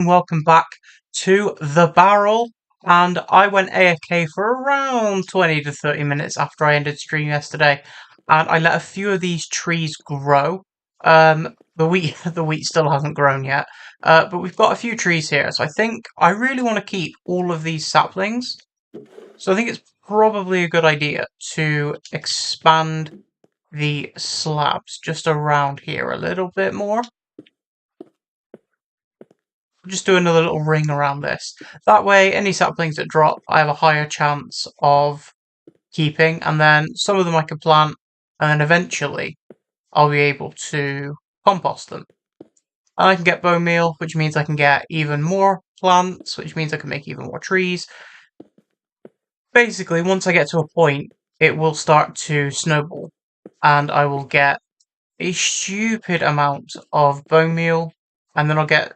Welcome back to The Barrel. And I went AFK for around 20 to 30 minutes after I ended stream yesterday. And I let a few of these trees grow. The wheat the wheat still hasn't grown yet. But we've got a few trees here. So I think I really want to keep all of these saplings. So I think it's probably a good idea to expand the slabs just around here a little bit more. Just do another little ring around this. That way, any saplings that drop, I have a higher chance of keeping, and then some of them I can plant, and then eventually I'll be able to compost them. And I can get bone meal, which means I can get even more plants, which means I can make even more trees. Basically, once I get to a point, it will start to snowball, and I will get a stupid amount of bone meal, and then I'll get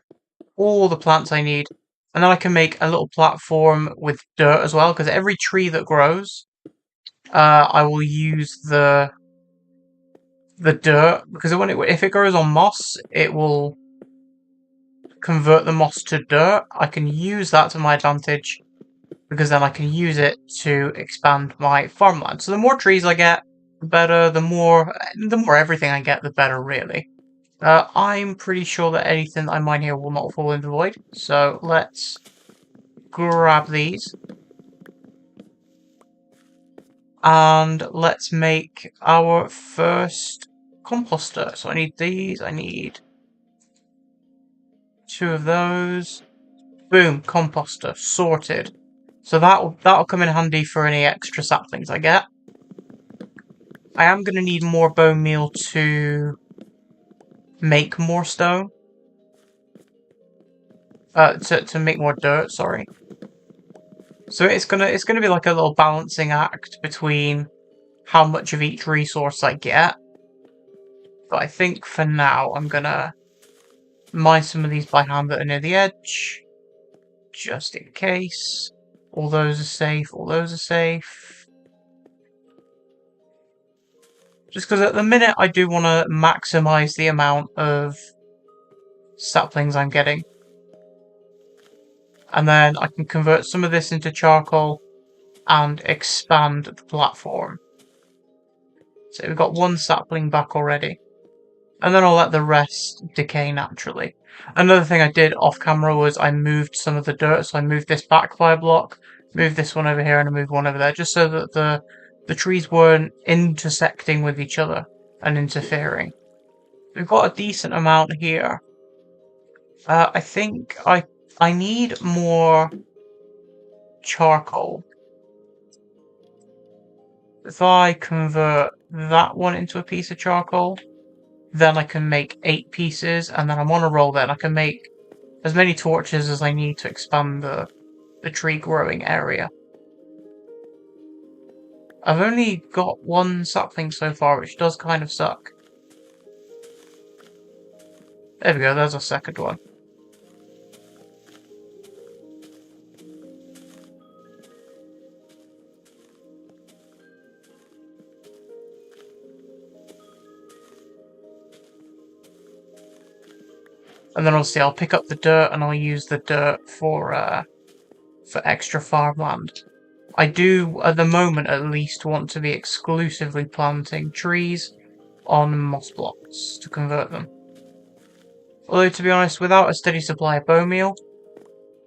all the plants I need, and then I can make a little platform with dirt as well, because every tree that grows, I will use the dirt, because if it grows on moss, it will convert the moss to dirt. I can use that to my advantage, because then I can use it to expand my farmland. So the more trees I get, the better. The more everything I get, the better, really. I'm pretty sure that anything that I mine here will not fall into the void, so let's grab these. And let's make our first composter. So I need these, I need 2 of those. Boom, composter, sorted. So that'll come in handy for any extra saplings I get. I am going to need more bone meal to make more stone. To make more dirt, sorry. So it's gonna be like a little balancing act between how much of each resource I get. But I think for now I'm gonna mine some of these by hand that are near the edge, just in case. All those are safe. All those are safe. Just because at the minute I do want to maximize the amount of saplings I'm getting. And then I can convert some of this into charcoal and expand the platform. So we've got 1 sapling back already. And then I'll let the rest decay naturally. Another thing I did off camera was I moved some of the dirt, so I moved this back by a block, moved this one over here, and I moved one over there, just so that the trees weren't intersecting with each other and interfering. We've got a decent amount here. I think I need more charcoal. If I convert that one into a piece of charcoal, then I can make 8 pieces, and then I'm on a roll then. I can make as many torches as I need to expand the tree growing area. I've only got 1 sapling so far, which does kind of suck. There we go, there's a second one. And then obviously I'll pick up the dirt and I'll use the dirt for extra farmland. I do, at the moment at least, want to be exclusively planting trees on moss blocks to convert them. Although, to be honest, without a steady supply of bone meal,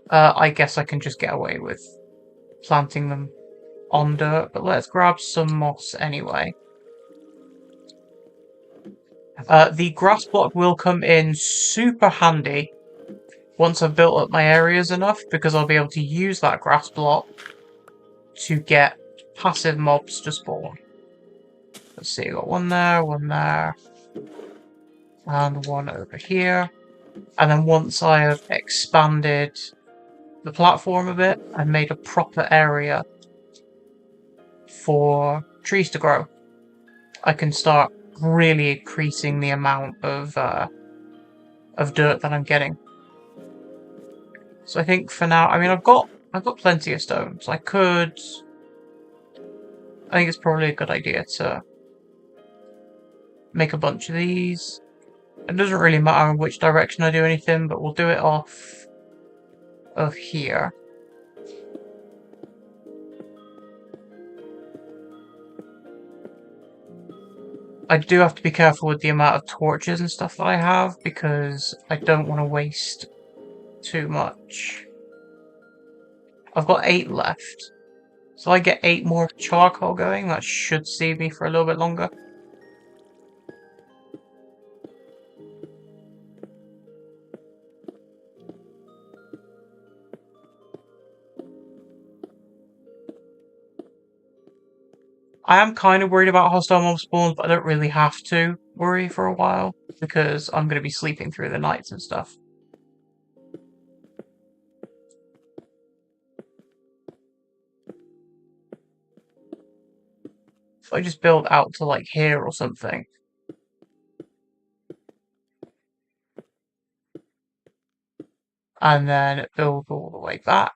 I guess I can just get away with planting them on dirt. But let's grab some moss anyway. The grass block will come in super handy once I've built up my areas enough, because I'll be able to use that grass block to get passive mobs to spawn. Let's see, got one there, and one over here. And then once I have expanded the platform a bit and made a proper area for trees to grow, I can start really increasing the amount of dirt that I'm getting. So I think for now, I mean, I've got plenty of stone, so I think it's probably a good idea to make a bunch of these. It doesn't really matter in which direction I do anything, but we'll do it off of here. I do have to be careful with the amount of torches and stuff that I have because I don't want to waste too much. I've got 8 left. So I get 8 more charcoal going. That should save me for a little bit longer. I am kind of worried about hostile mob spawns, but I don't really have to worry for a while because I'm going to be sleeping through the nights and stuff. If I just build out to like here or something. And then build all the way back.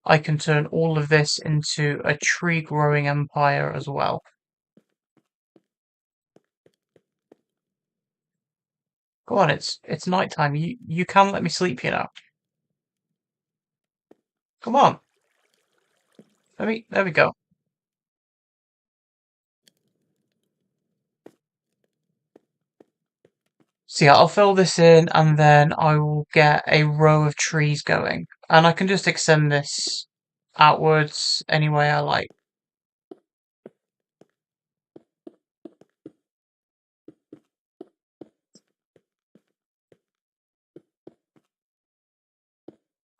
I can turn all of this into a tree growing empire as well. Go on, it's nighttime. You can let me sleep, you know. Come on. There we go. So yeah, I'll fill this in and then I will get a row of trees going. And I can just extend this outwards any way I like.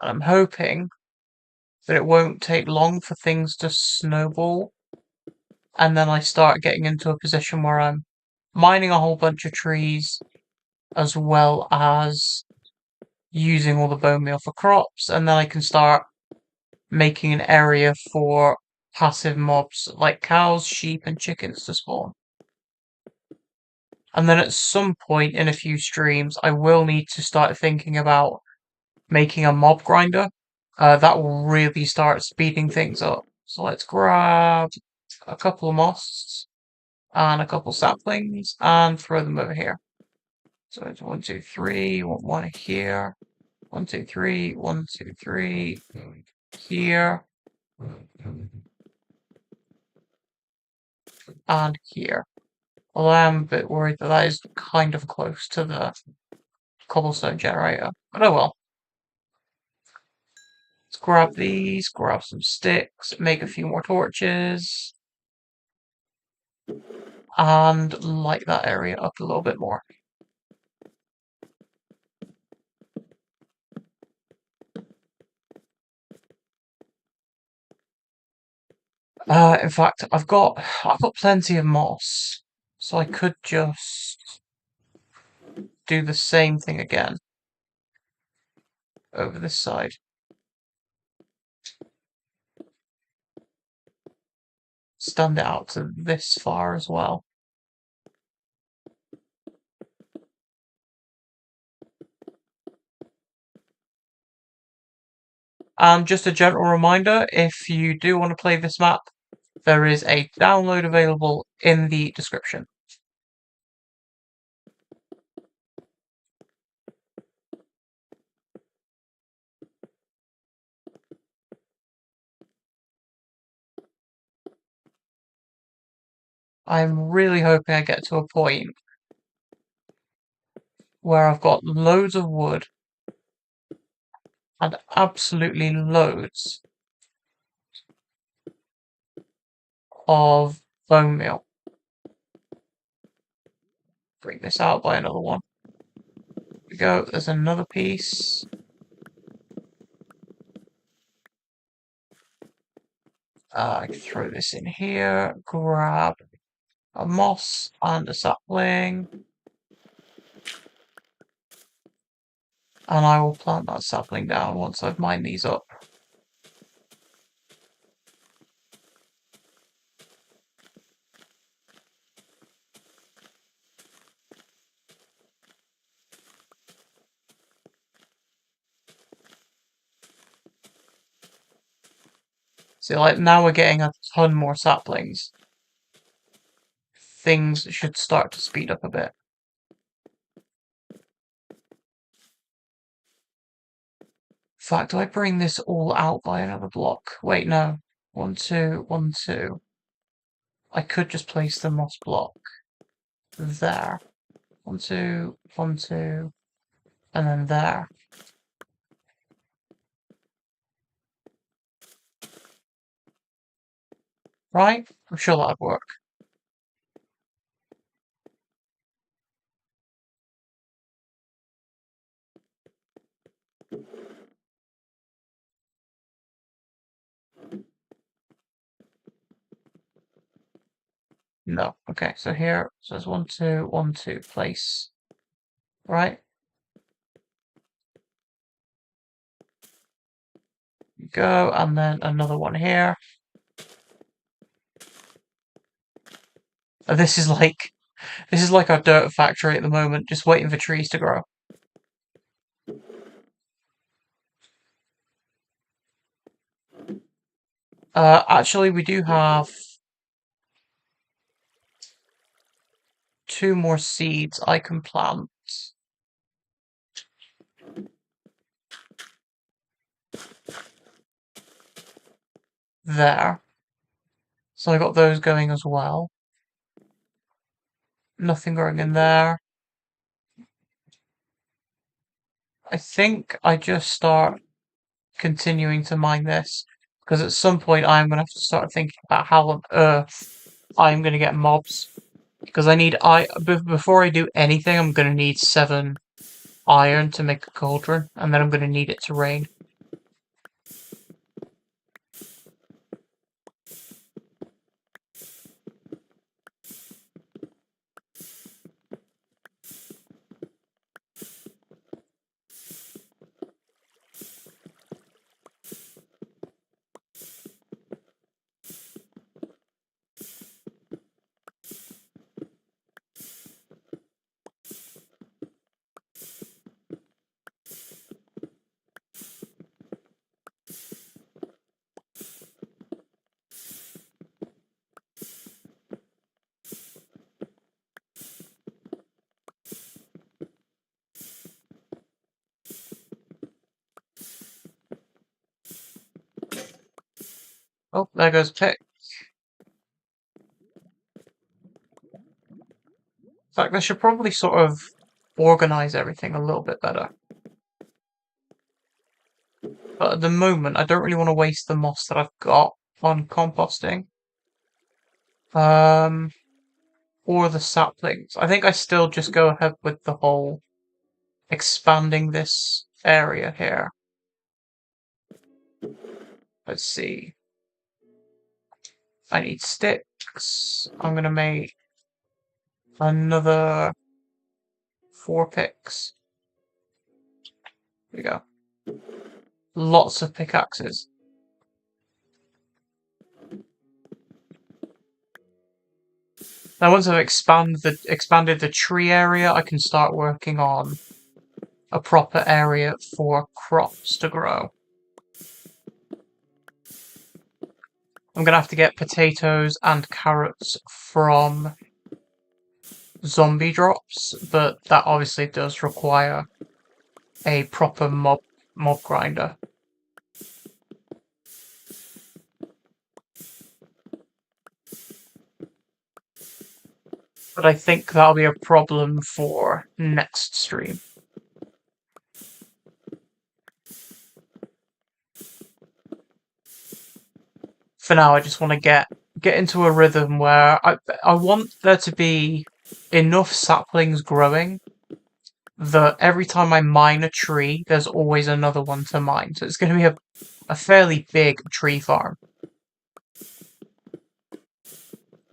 And I'm hoping that it won't take long for things to snowball. And then I start getting into a position where I'm mining a whole bunch of trees as well as using all the bone meal for crops. And then I can start making an area for passive mobs like cows, sheep, and chickens to spawn. And then at some point in a few streams, I will need to start thinking about making a mob grinder. That will really start speeding things up. So let's grab a couple of moss and a couple saplings and throw them over here. So it's 1, 2, 3, one here. 1, 2, 3, 1, 2, 3 here. And here. Although I am a bit worried that that is kind of close to the cobblestone generator. But oh well. Let's grab these, grab some sticks, make a few more torches, and light that area up a little bit more. In fact, I've got plenty of moss, so I could just do the same thing again over this side. Stand it out to this far as well. And just a gentle reminder, if you do want to play this map, there is a download available in the description. I'm really hoping I get to a point where I've got loads of wood and absolutely loads of bone meal. Bring this out by another one. Here we go, there's another piece. I can throw this in here, grab a moss and a sapling. And I will plant that sapling down once I've mined these up. So like now we're getting a ton more saplings. Things should start to speed up a bit. fact, do I bring this all out by another block? Wait, no. 1, 2, 1, 2. I could just place the moss block there. 1, 2, 1, 2, and then there. Right? I'm sure that'd work. No. Okay, so here, so it's 1, 2, 1, 2, place. Right? Go, and then another one here. This is like our dirt factory at the moment, just waiting for trees to grow. Actually, we do have 2 more seeds I can plant. There. So I got those going as well. Nothing growing in there. I think I just start continuing to mine this, because at some point I'm going to have to start thinking about how on earth I'm going to get mobs. Because before I do anything, I'm going to need 7 iron to make a cauldron, and then I'm going to need it to rain. Oh, there goes pick. In fact, I should probably sort of organize everything a little bit better. But at the moment, I don't really want to waste the moss that I've got on composting. Or the saplings. I think I still just go ahead with the whole expanding this area here. Let's see. I need sticks. I'm going to make another 4 picks. There we go. Lots of pickaxes. Now once I've expanded the tree area, I can start working on a proper area for crops to grow. I'm going to have to get potatoes and carrots from zombie drops, but that obviously does require a proper mob grinder. But I think that'll be a problem for next stream. For now, I just want to get into a rhythm where I want there to be enough saplings growing that every time I mine a tree, there's always another one to mine. So it's going to be a fairly big tree farm.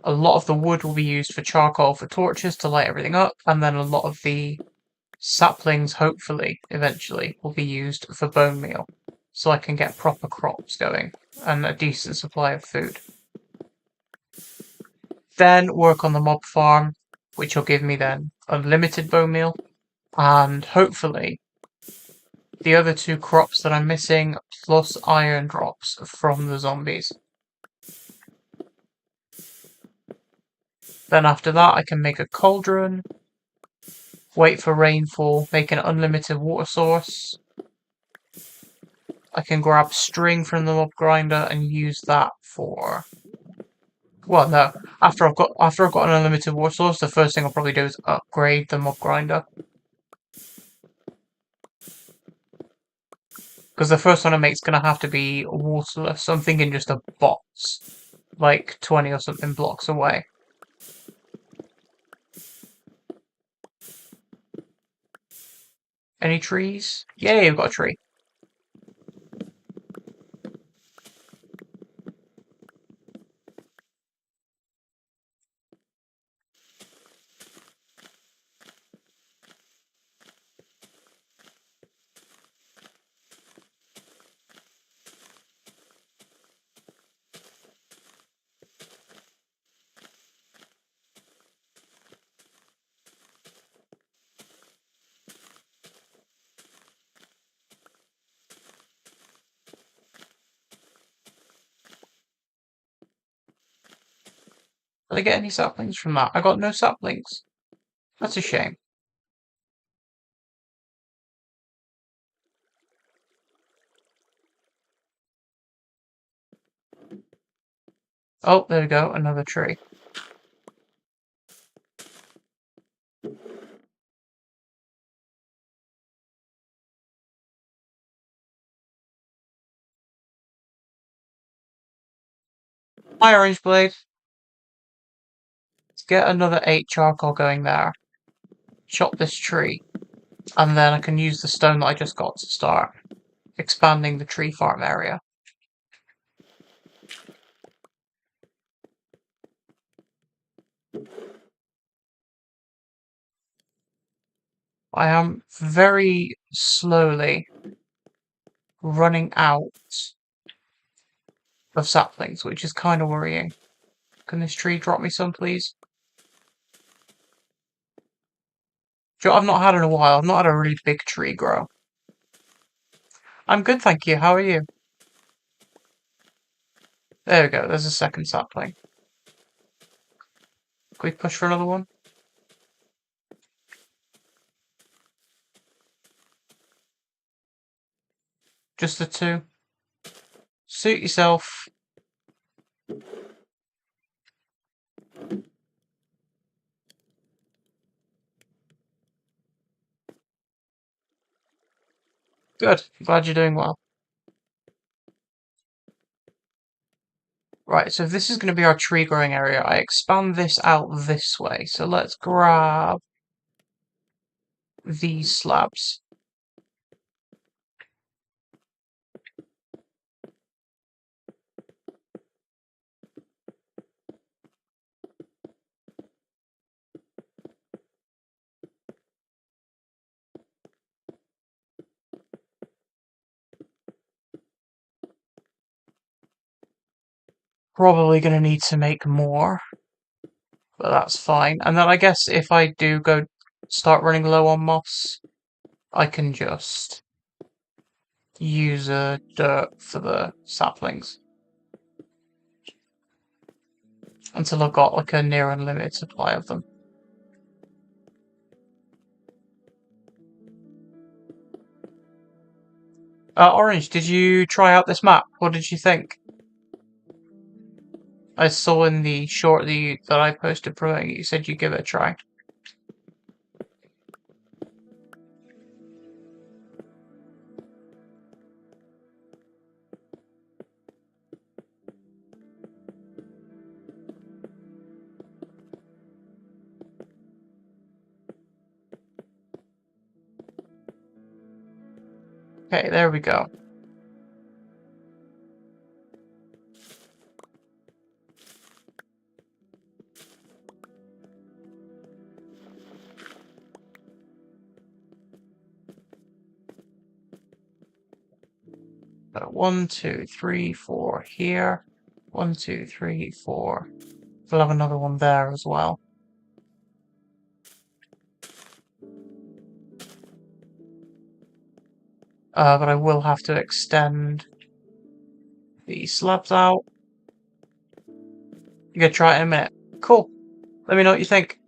A lot of the wood will be used for charcoal for torches to light everything up, and then a lot of the saplings, hopefully, eventually, will be used for bone meal, so I can get proper crops going and a decent supply of food. Then work on the mob farm, which will give me then unlimited bone meal, and hopefully the other 2 crops that I'm missing, plus iron drops from the zombies. Then after that I can make a cauldron, wait for rainfall, make an unlimited water source, I can grab string from the mob grinder and use that for... Well, no. After I've got an unlimited war source, the first thing I'll probably do is upgrade the mob grinder. Because the first one I make is going to have to be waterless. So I'm thinking just a box. Like 20 or something blocks away. Any trees? Yay, we've got a tree. Did I get any saplings from that? I got no saplings. That's a shame. Oh, there we go, another tree. Hi, Orange Blade. Let's get another 8 charcoal going there. Chop this tree. And then I can use the stone that I just got to start expanding the tree farm area. I am very slowly running out of saplings, which is kind of worrying. Can this tree drop me some, please? I've not had in a while. I've not had a really big tree grow. I'm good, thank you. How are you? There we go. There's a second sapling. Can we push for another one? Just the 2? Suit yourself. Good. Glad you're doing well. Right, so if this is going to be our tree growing area, I expand this out this way. So let's grab these slabs. Probably going to need to make more, but that's fine. And then I guess if I do go start running low on moss, I can just use dirt for the saplings until I've got like a near unlimited supply of them. Orange, did you try out this map? What did you think? I saw in the short that I posted promoting it, you said you'd give it a try. Okay, there we go. So 1, 2, 3, 4 here. 1, 2, 3, 4. We'll have another one there as well. But I will have to extend the slabs out. You gonna try it in a minute. Cool. Let me know what you think.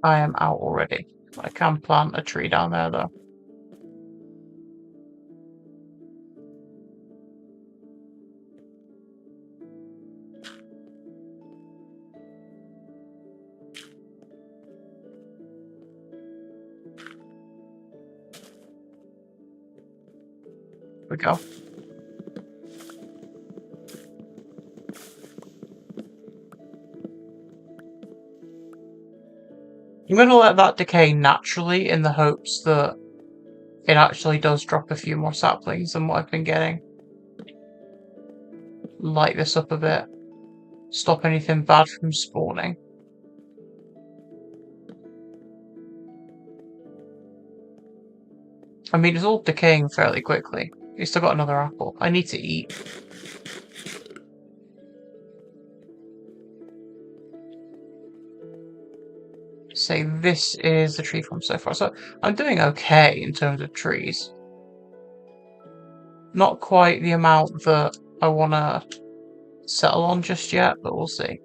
I am out already. I can plant a tree down there though. Here we go. I'm going to let that decay naturally in the hopes that it actually does drop a few more saplings than what I've been getting. Light this up a bit. Stop anything bad from spawning. I mean, it's all decaying fairly quickly. We still got another apple. I need to eat. Say this is the tree farm so far. So I'm doing okay in terms of trees. Not quite the amount that I want to settle on just yet, but we'll see.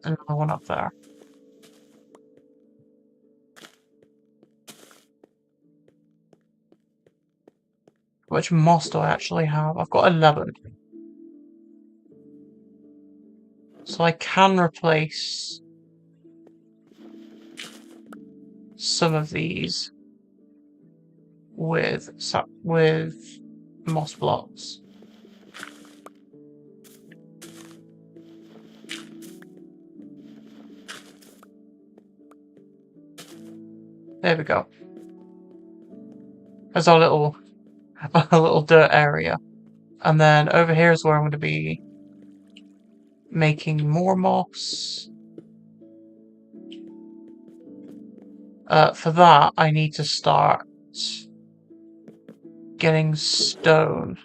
Another one up there. Which moss do I actually have? I've got 11. So I can replace some of these with moss blocks. There we go. There's our little a little dirt area. And then over here is where I'm going to be making more moss. For that, I need to start getting stone.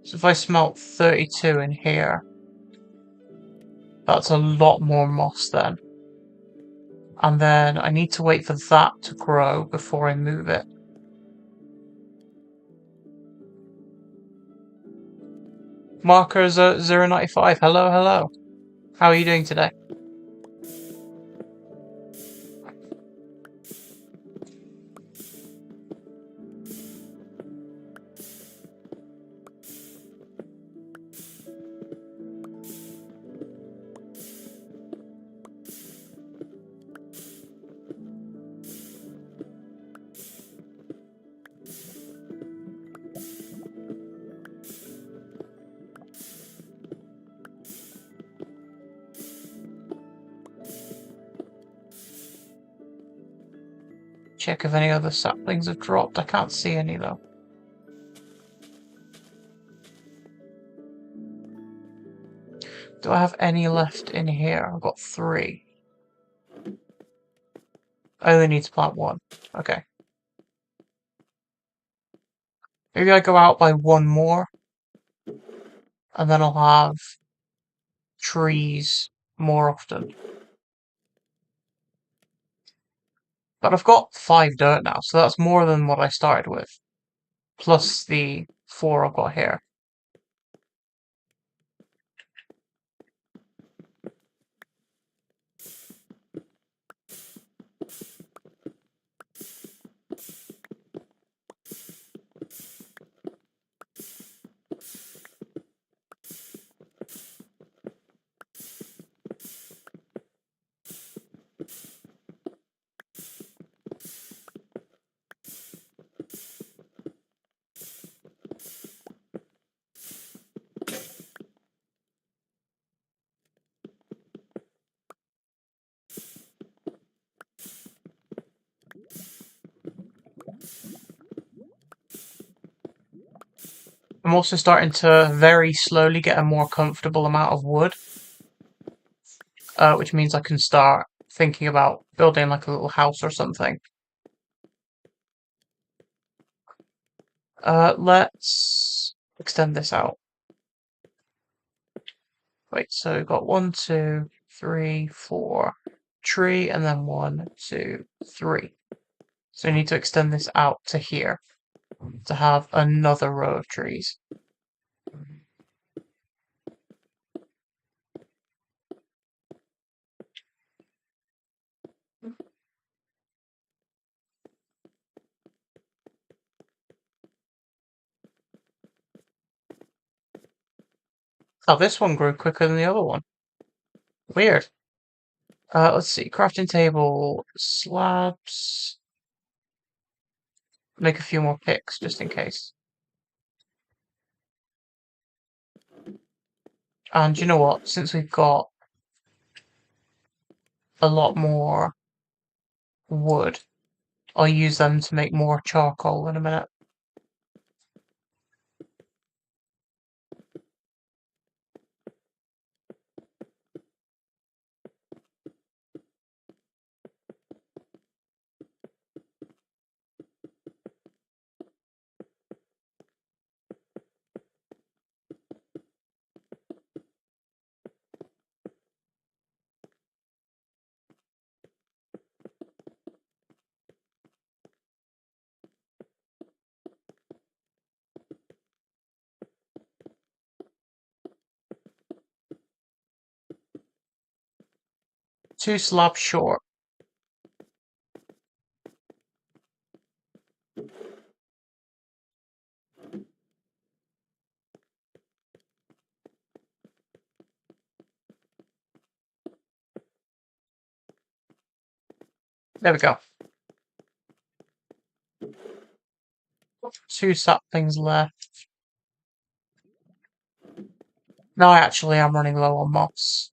So if I smelt 32 in here, that's a lot more moss then. And then I need to wait for that to grow before I move it. Markers 095. Hello, hello. How are you doing today? Check if any other saplings have dropped. I can't see any though. Do I have any left in here? I've got 3. I only need to plant 1. Okay. Maybe I go out by 1 more. And then I'll have trees more often. But I've got 5 dirt now, so that's more than what I started with. Plus the 4 I've got here. I'm also starting to very slowly get a more comfortable amount of wood, which means I can start thinking about building like a little house or something. Let's extend this out. Wait, so we've got 1, 2, 3, 4 tree, and then 1, 2, 3. So we need to extend this out to here to have another row of trees. Oh, this one grew quicker than the other one. Weird. Let's see. Crafting table, slabs. Make a few more picks just in case. And you know what? Since we've got a lot more wood, I'll use them to make more charcoal in a minute. Two slabs short. There we go. Two saplings left. No, actually, I'm running low on moss.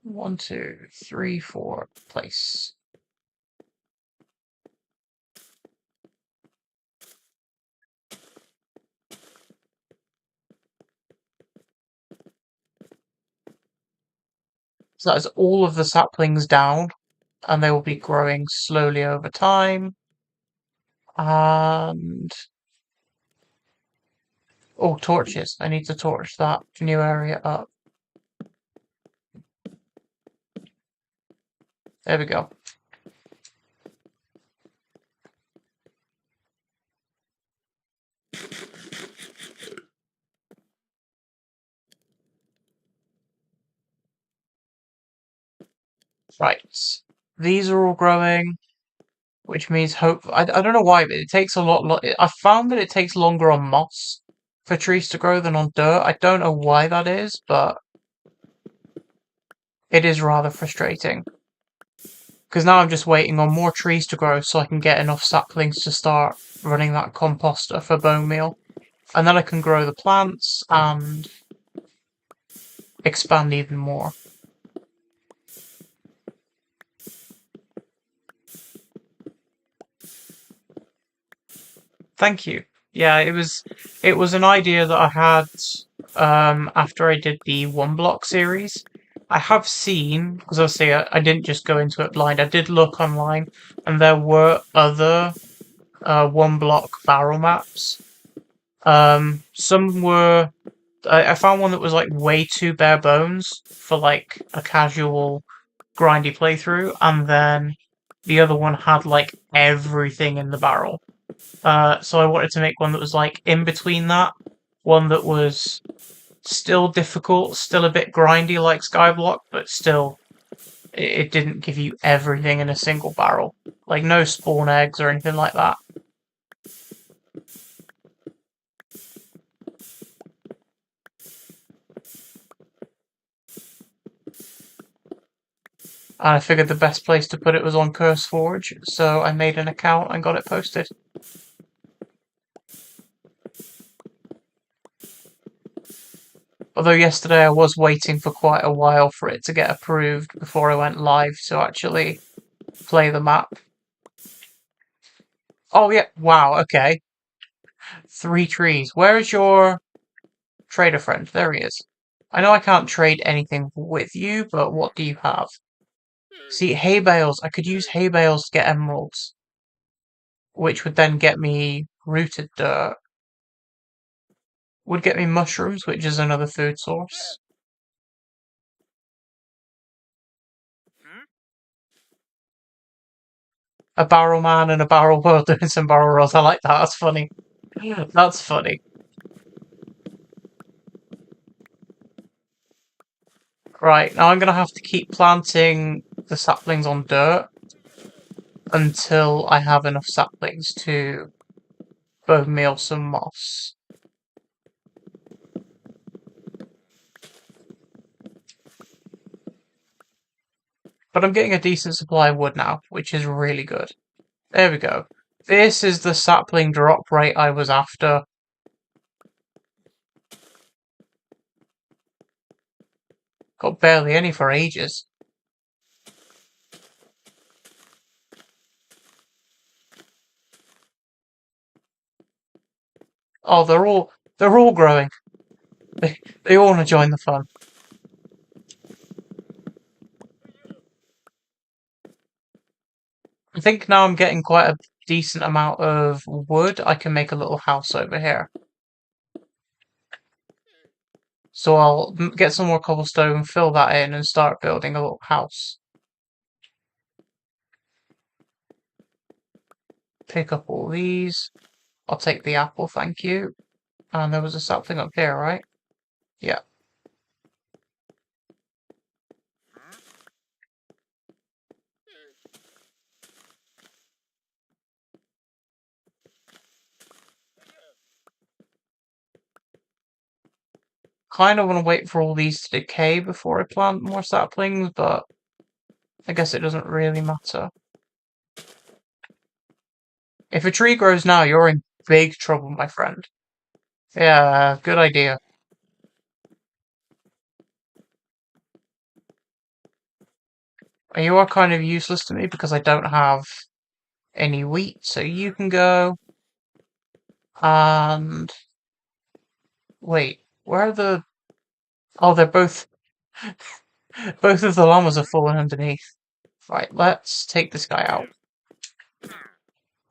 1, 2, 3, 4. Place. So that is all of the saplings down, and they will be growing slowly over time. And oh, torches. I need to torch that new area up. There we go. Right. These are all growing, which means hope. I don't know why, but it takes a lot. I found that it takes longer on moss for trees to grow than on dirt. I don't know why that is, but it is rather frustrating. Because now I'm just waiting on more trees to grow so I can get enough saplings to start running that composter for bone meal. And then I can grow the plants and expand even more. Thank you. Yeah, it was an idea that I had after I did the one block series. I have seen, because obviously I didn't just go into it blind. I did look online, and there were other one block barrel maps. Some were. I found one that was like way too bare bones for like a casual grindy playthrough, and then the other one had like everything in the barrel. So I wanted to make one that was like in between that, one that was still difficult, still a bit grindy like Skyblock, but still it didn't give you everything in a single barrel. Like no spawn eggs or anything like that. And I figured the best place to put it was on CurseForge, so I made an account and got it posted. Although yesterday I was waiting for quite a while for it to get approved before I went live to actually play the map. Oh yeah, wow, okay. 3 trees. Where is your Trade a friend. There he is. I know I can't trade anything with you, but what do you have? See, hay bales. I could use hay bales to get emeralds, which would then get me rooted dirt. Would get me mushrooms, which is another food source. A barrel man and a barrel world doing some barrel rolls. I like that. That's funny. That's funny. Right, now I'm gonna have to keep planting the saplings on dirt until I have enough saplings to bone meal some moss. But I'm getting a decent supply of wood now, which is really good. There we go. This is the sapling drop rate I was after. Got barely any for ages. Oh, they're all growing. They all want to join the fun. I think now I'm getting quite a decent amount of wood. I can make a little house over here. So I'll get some more cobblestone, fill that in, and start building a little house. Pick up all these. I'll take the apple, thank you. And there was a sapling up here, right? Yeah. Kind of want to wait for all these to decay before I plant more saplings, but I guess it doesn't really matter. If a tree grows now, you're in big trouble, my friend. Yeah, good idea. You are kind of useless to me because I don't have any wheat, so you can go. And wait, where are the? Oh, they're both. Both of the llamas are falling underneath. Right, let's take this guy out.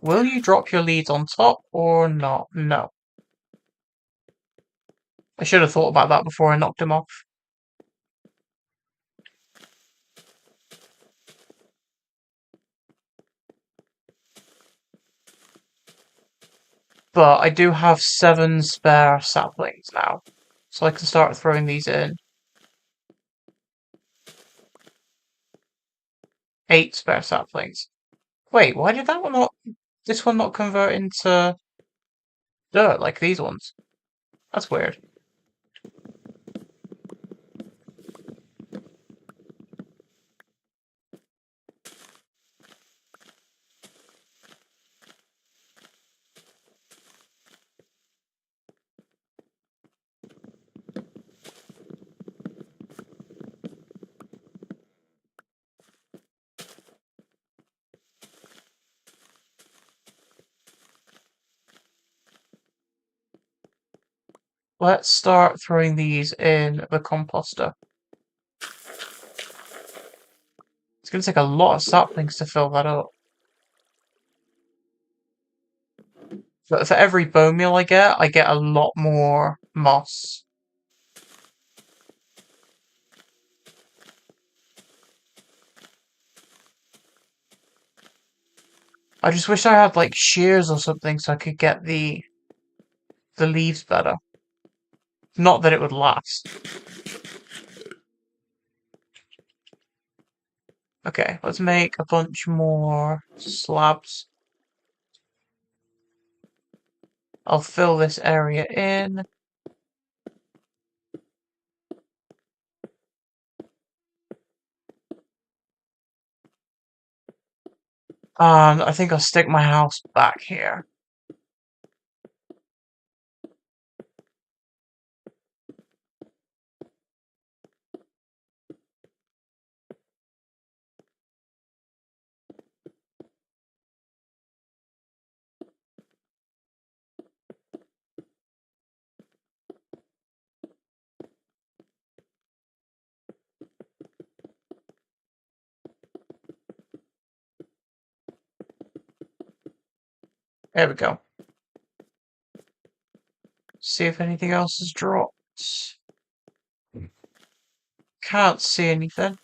Will you drop your leads on top or not? No. I should have thought about that before I knocked him off. But I do have 7 spare saplings now, so I can start throwing these in. 8 spare saplings. Wait, why did that one not... This one not convert into dirt like these ones? That's weird. Let's start throwing these in the composter. It's going to take a lot of saplings to fill that up. But for every bone meal I get a lot more moss. I just wish I had like shears or something so I could get the leaves better. Not that it would last. Okay, let's make a bunch more slabs. I'll fill this area in. I think I'll stick my house back here. There we go. See if anything else has dropped. Can't see anything.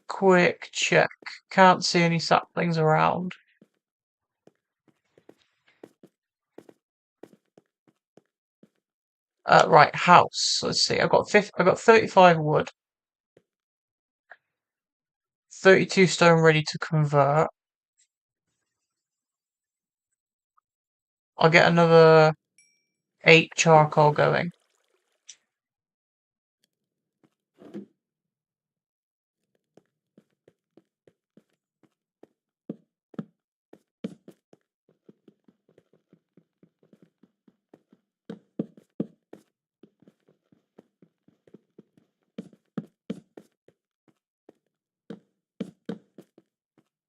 Quick check. Can't see any saplings around. Right, house. Let's see. I've got 35 wood, 32 stone ready to convert. I'll get another 8 charcoal going.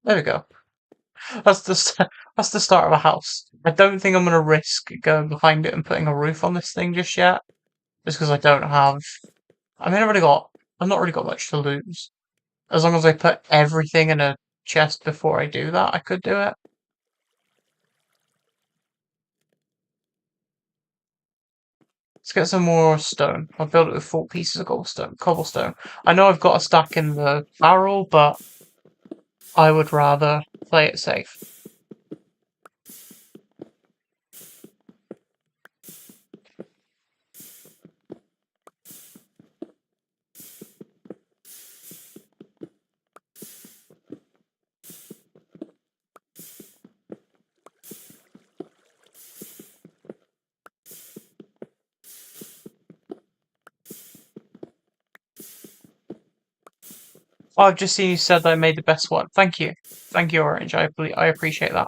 There we go. That's the start of a house. I don't think I'm gonna risk going behind it and putting a roof on this thing just yet, just because I don't have. I mean, I've not really got much to lose. As long as I put everything in a chest before I do that, I could do it. Let's get some more stone. I'll build it with 4 pieces of cobblestone. I know I've got a stack in the barrel, but I would rather play it safe. Oh, I've just seen you said that I made the best one. Thank you. Thank you, Orange. I appreciate that.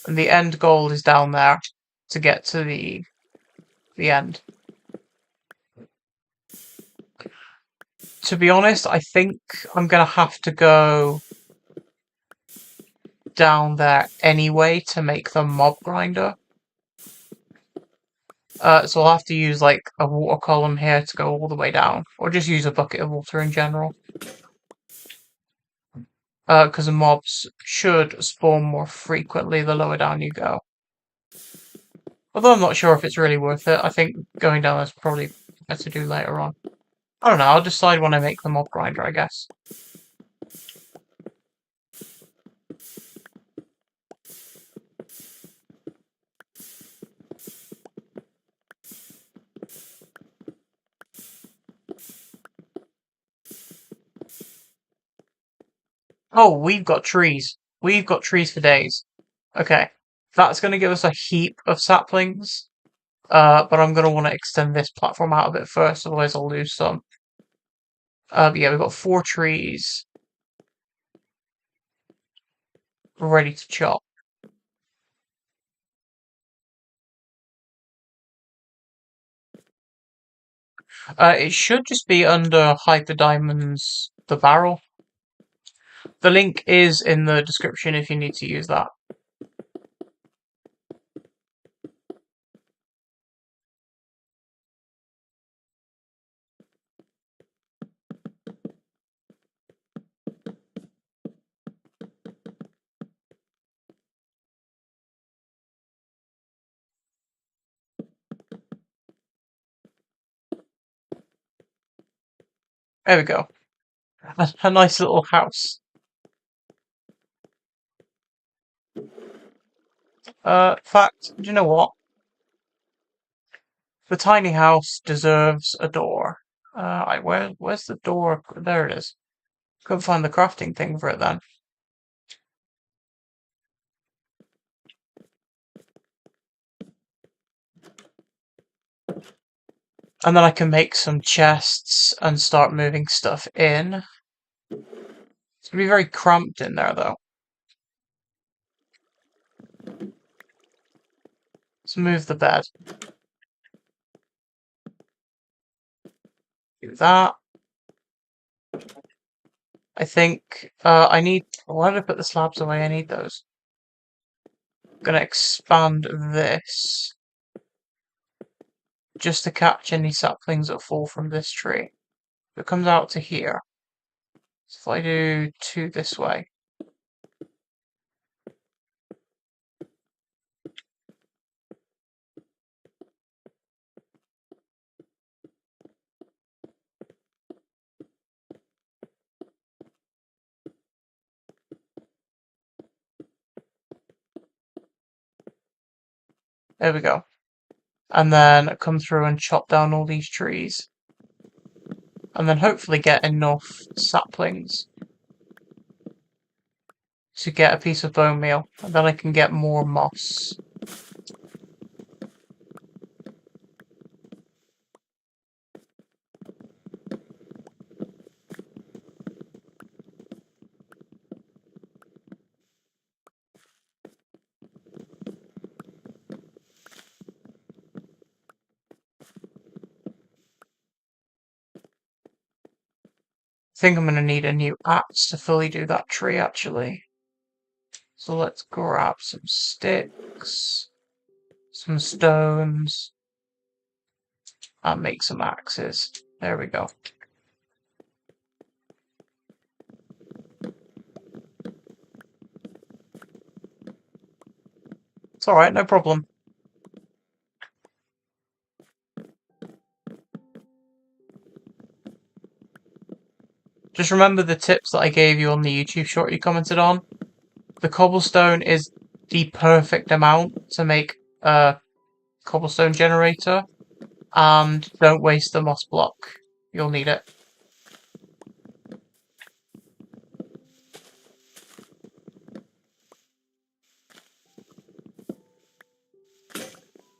And the end goal is down there to get to the end. To be honest, I think I'm gonna have to go down there anyway to make the mob grinder. So I'll have to use like a water column here to go all the way down, or just use a bucket of water in general. Because the mobs should spawn more frequently the lower down you go. Although I'm not sure if it's really worth it. I think going down is probably better to do later on. I don't know, I'll decide when I make the mob grinder, I guess. Oh, we've got trees. We've got trees for days. Okay. That's going to give us a heap of saplings. But I'm going to want to extend this platform out a bit first, otherwise I'll lose some. But yeah, we've got 4 trees ready to chop. It should just be under Hyper Diamonds, the barrel. The link is in the description if you need to use that. There we go. A nice little house. In fact, do you know what? The tiny house deserves a door. Where's the door? There it is. Couldn't find the crafting thing for it then. And then I can make some chests and start moving stuff in. It's gonna be very cramped in there though. Let's move the bed. Do that. I think I need... Why did I put the slabs away? I need those. I'm gonna expand this just to catch any saplings that fall from this tree. It comes out to here. So if I do 2 this way. There we go. And then come through and chop down all these trees. And then hopefully get enough saplings to get a piece of bone meal. And then I can get more moss. I think I'm going to need a new axe to fully do that tree, actually. So let's grab some sticks, some stones, and make some axes. There we go. It's alright, no problem. Just remember the tips that I gave you on the YouTube short you commented on. The cobblestone is the perfect amount to make a cobblestone generator. And don't waste the moss block. You'll need it.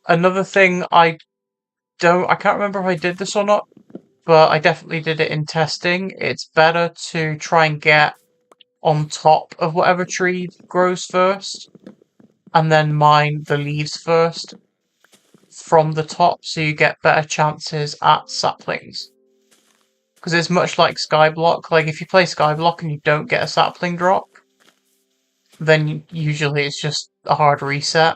Another thing I can't remember if I did this or not, but I definitely did it in testing. It's better to try and get on top of whatever tree grows first, and then mine the leaves first from the top, so you get better chances at saplings. Because it's much like Skyblock. Like, if you play Skyblock and you don't get a sapling drop, then usually it's just a hard reset.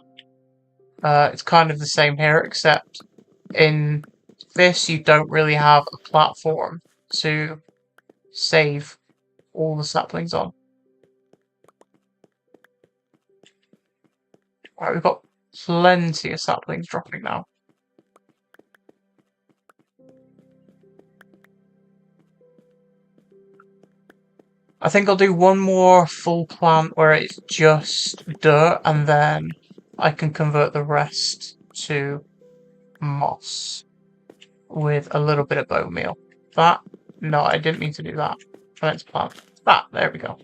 It's kind of the same here, except in this you don't really have a platform to save all the saplings on. Right, we've got plenty of saplings dropping now. I think I'll do one more full plant where it's just dirt, and then I can convert the rest to moss with a little bit of bone meal. That? No, I didn't mean to do that. I meant to plant that. There we go.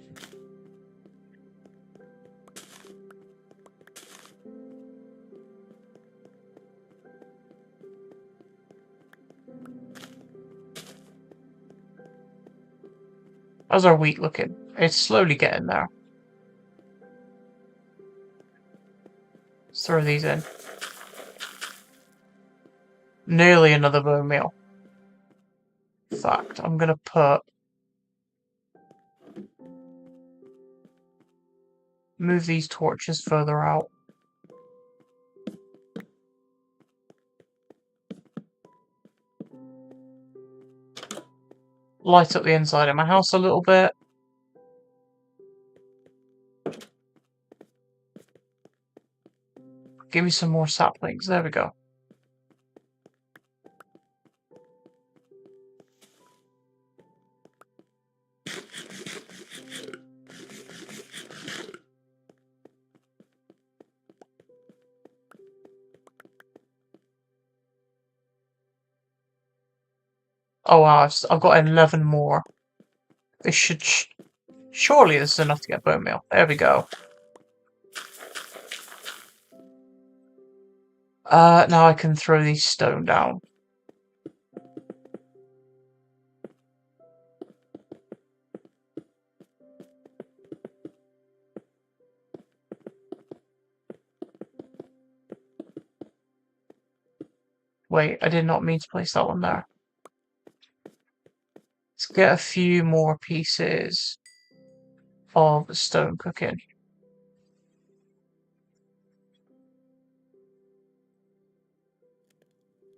How's our wheat looking? It's slowly getting there. Let's throw these in. Nearly another bone meal. In fact, I'm gonna put... Move these torches further out. Light up the inside of my house a little bit. Give me some more saplings. There we go. Oh wow, I've got 11 more. This should... Surely this is enough to get bone meal. There we go. Now I can throw these stone down. Wait, I did not mean to place that one there. get a few more pieces of stone cooking.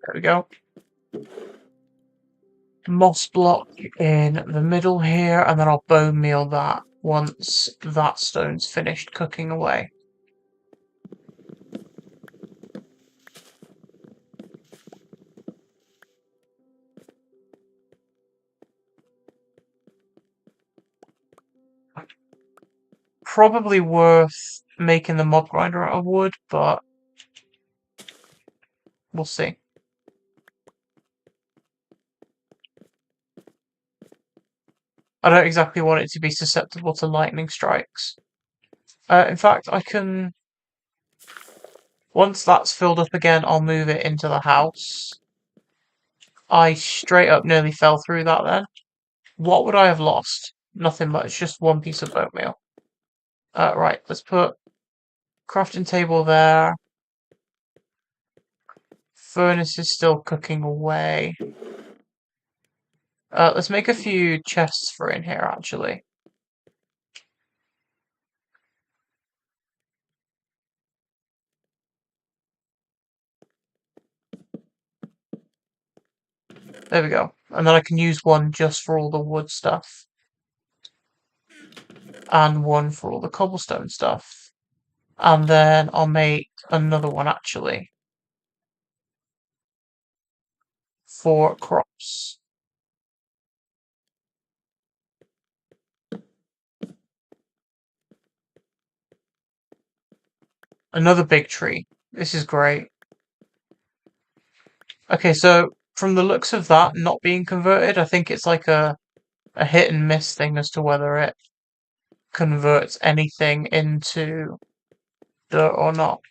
There we go. Moss block in the middle here, and then I'll bone meal that once that stone's finished cooking away. Probably worth making the mob grinder out of wood, but we'll see. I don't exactly want it to be susceptible to lightning strikes. In fact, I can... Once that's filled up again, I'll move it into the house. I straight up nearly fell through that then. What would I have lost? Nothing much, just one piece of oatmeal. Right, let's put crafting table there. Furnace is still cooking away. Let's make a few chests for in here, actually. There we go. And then I can use one just for all the wood stuff. And one for all the cobblestone stuff. And then I'll make another one, actually, for crops. Another big tree. This is great. Okay, so from the looks of that not being converted, I think it's like a hit and miss thing as to whether it converts anything into dirt or not.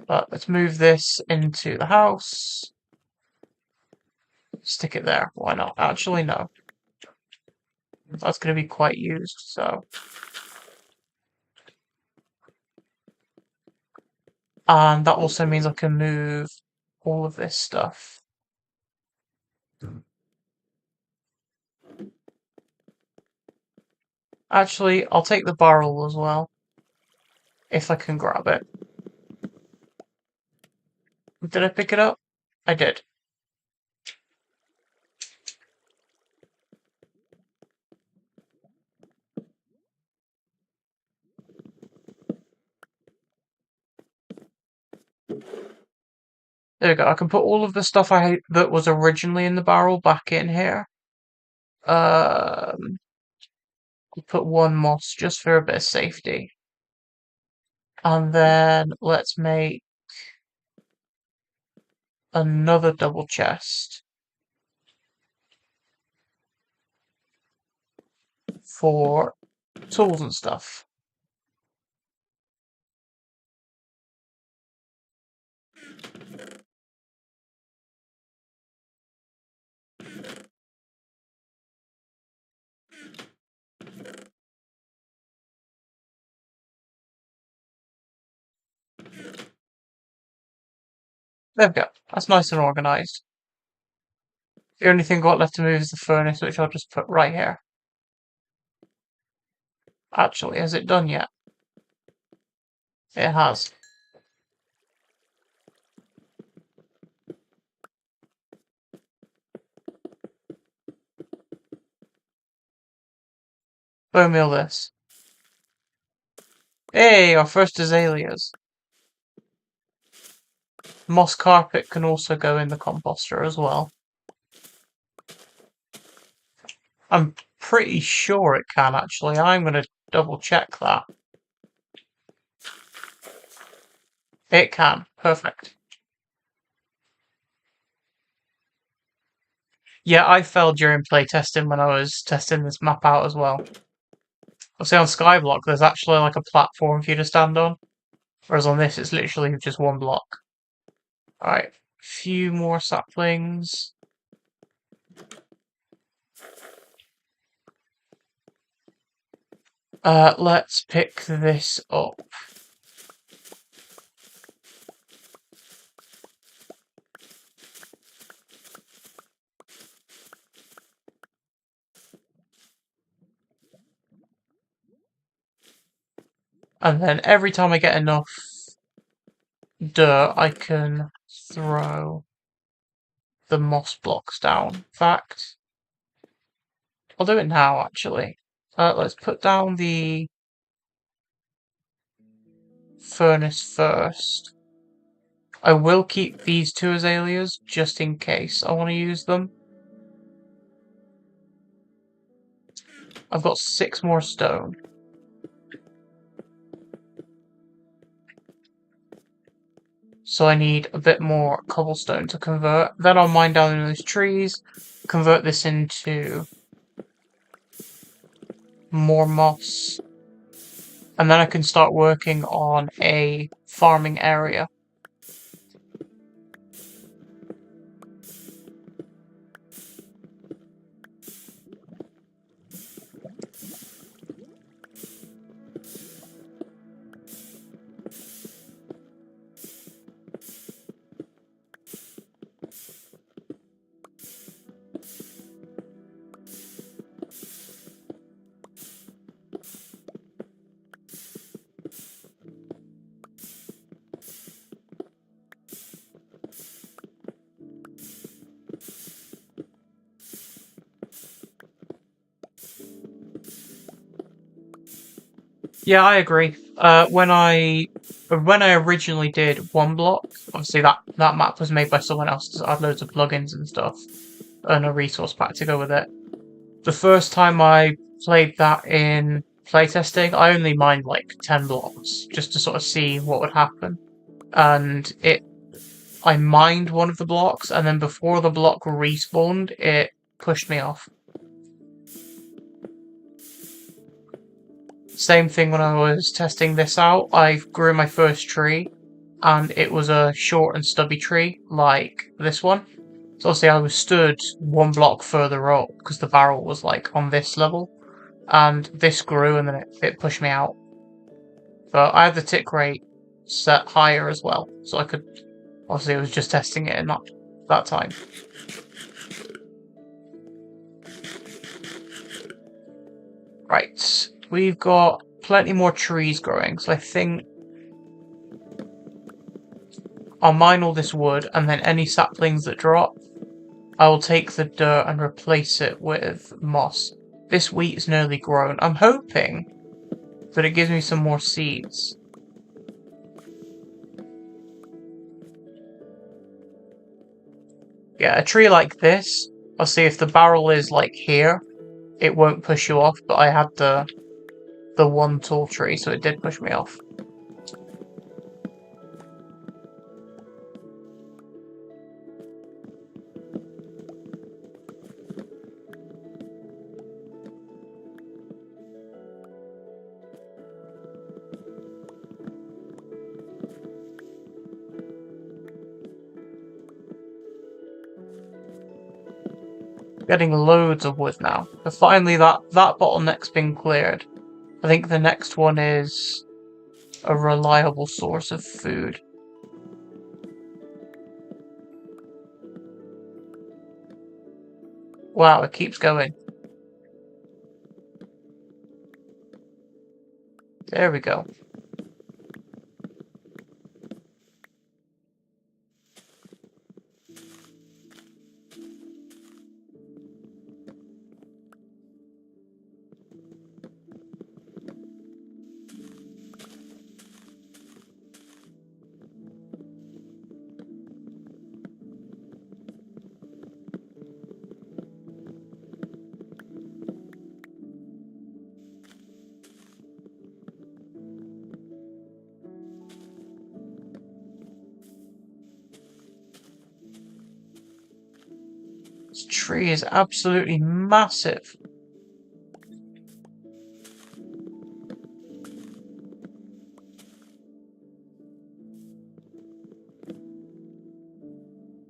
But let's move this into the house. Stick it there. Why not? Actually, no. That's going to be quite used, so. And that also means I can move all of this stuff. Actually, I'll take the barrel as well, if I can grab it. Did I pick it up? I did. There we go. I can put all of the stuff that was originally in the barrel back in here. I'll put one moss just for a bit of safety. And then let's make another double chest for tools and stuff. There we go. That's nice and organised. The only thing I've got left to move is the furnace, which I'll just put right here. Actually, has it done yet? It has. Bone meal this. Hey, our first azaleas. Moss carpet can also go in the composter as well. I'm pretty sure it can, actually. I'm going to double check that. It can. Perfect. Yeah, I fell during playtesting when I was testing this map out as well. I'll say on Skyblock there's actually like a platform for you to stand on, whereas on this it's literally just one block. Alright, few more saplings. Let's pick this up. And then every time I get enough dirt, I can throw the moss blocks down. In fact, I'll do it now, actually. Let's put down the furnace first. I will keep these two azaleas just in case I want to use them. I've got 6 more stone. So I need a bit more cobblestone to convert. Then I'll mine down those trees, convert this into more moss, and then I can start working on a farming area. Yeah, I agree. When I originally did one block, obviously that map was made by someone else to add loads of plugins and stuff, and a resource pack to go with it. The first time I played that in playtesting, I only mined like 10 blocks just to sort of see what would happen, and I mined one of the blocks, and then before the block respawned, it pushed me off. Same thing when I was testing this out. I grew my first tree, and it was a short and stubby tree, like this one. So obviously I was stood one block further up, because the barrel was like on this level, and this grew, and then it pushed me out. But I had the tick rate set higher as well, so I could... Obviously I was just testing it in that time. Right, we've got plenty more trees growing, so I think I'll mine all this wood, and then any saplings that drop, I will take the dirt and replace it with moss. This wheat is nearly grown. I'm hoping that it gives me some more seeds. Yeah, a tree like this, I'll see if the barrel is like here, it won't push you off, but I had the one tall tree, so it did push me off. Getting loads of wood now. But finally that bottleneck's been cleared. I think the next one is a reliable source of food. Wow, it keeps going. There we go. This tree is absolutely massive.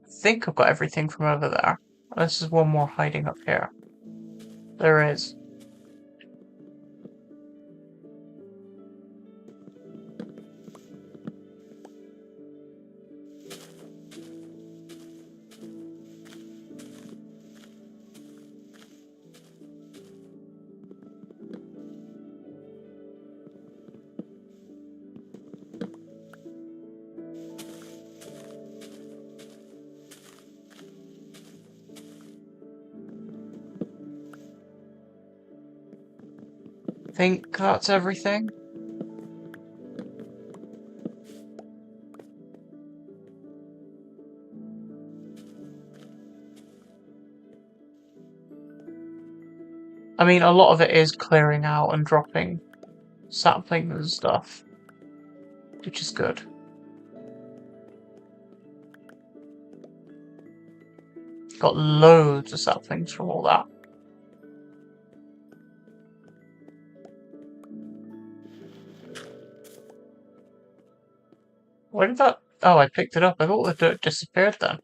I think I've got everything from over there. This is one more hiding up here. There is. think that's everything. I mean, a lot of it is clearing out and dropping saplings and stuff, which is good. Got loads of saplings from all that. Where did that... Oh, I picked it up. I thought the dirt disappeared then.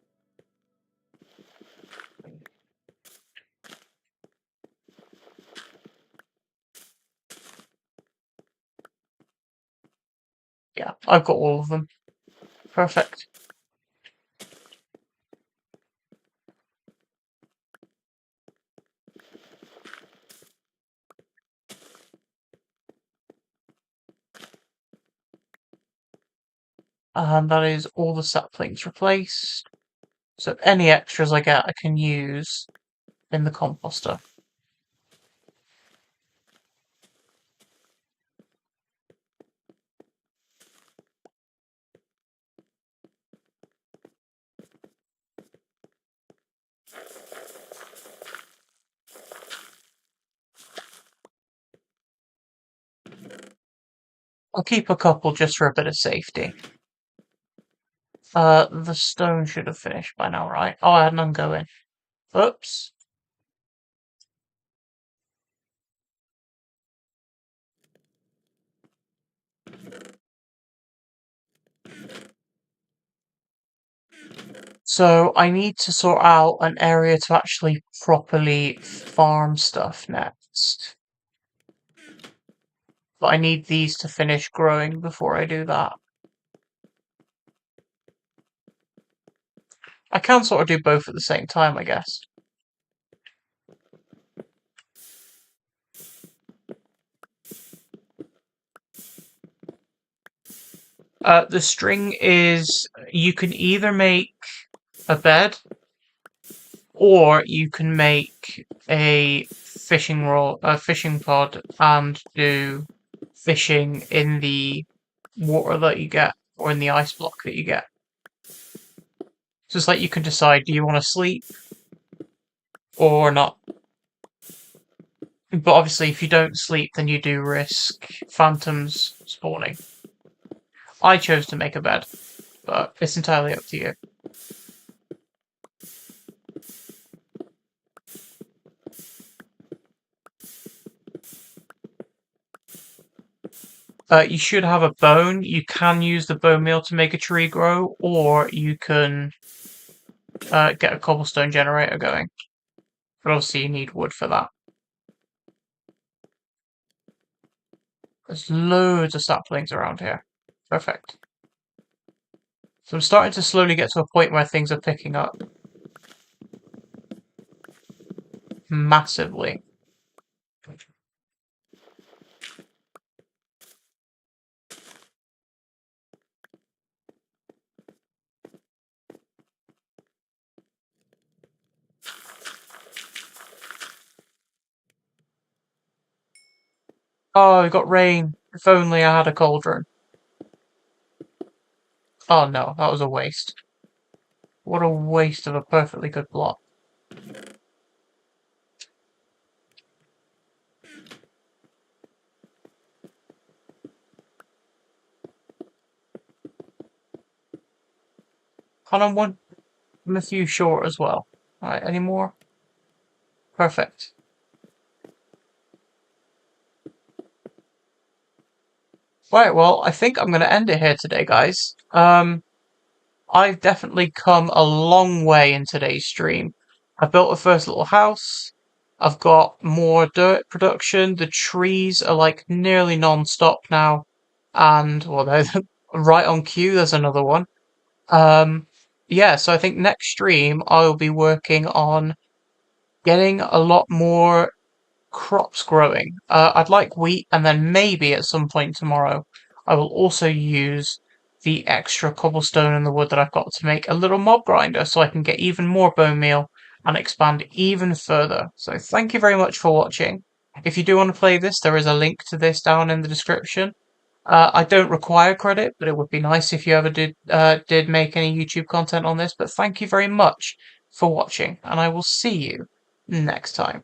Yeah, I've got all of them. Perfect. And that is all the saplings replaced. So any extras I get, I can use in the composter. I'll keep a couple just for a bit of safety. The stone should have finished by now, right? Oh, I had none going. Oops. So I need to sort out an area to actually properly farm stuff next. But I need these to finish growing before I do that. I can sort of do both at the same time, I guess. The string is... You can either make a bed, or you can make a fishing pod, and do fishing in the water that you get, or in the ice block that you get. So it's like you can decide, do you want to sleep or not? But obviously, if you don't sleep, then you do risk phantoms spawning. I chose to make a bed, but it's entirely up to you. You should have a bone. You can use the bone meal to make a tree grow, or you can get a cobblestone generator going. But obviously you need wood for that. There's loads of saplings around here. Perfect. So I'm starting to slowly get to a point where things are picking up. Massively. Oh, we got rain. If only I had a cauldron. Oh no, that was a waste. What a waste of a perfectly good block. Hold on, one. I'm a few short as well. Alright, any more? Perfect. Right, well, I think I'm going to end it here today, guys. I've definitely come a long way in today's stream. I built a first little house. I've got more dirt production. The trees are like nearly non-stop now. And, well, they're right on cue. There's another one. Yeah, so I think next stream I'll be working on getting a lot more crops growing. I'd like wheat, and then maybe at some point tomorrow I will also use the extra cobblestone and the wood that I've got to make a little mob grinder so I can get even more bone meal and expand even further. So thank you very much for watching. If you do want to play this, there is a link to this down in the description. I don't require credit, but it would be nice if you ever did make any YouTube content on this. But thank you very much for watching, and I will see you next time.